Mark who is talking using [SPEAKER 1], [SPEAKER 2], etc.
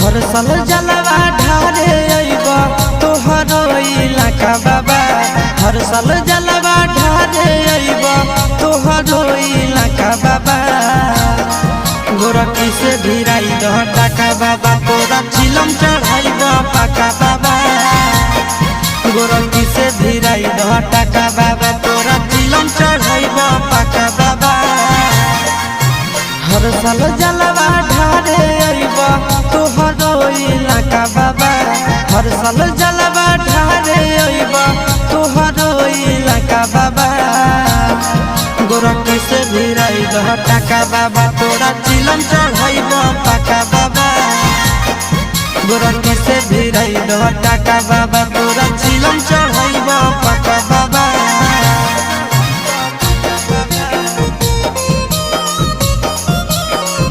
[SPEAKER 1] हर साल जलवा ढारे अइबा तोहरो इलाका बाबा। हर साल जलवा ढारे अइबा तोहरो इलाका बाबा। गोरखी से भिराई दह टाका बाबा, तोरा चिलम चढ़ाइबा पाका बाबा। गोरखी से भिराई दह टाका बाबा, तोरा चिलम चढ़ाइबा पाका बाबा। हर साल जलवा ढारे अइबा तोहरो इलाका बाबा। हर साल जलवा ढारे अइबा तोहरो इलाका बाबा। गोरखी से भिराई दह टाका बाबा, तोरा चिलम चढ़ाइबा पाका बाबा। गोरखी से भिराई दह टाका बाबा,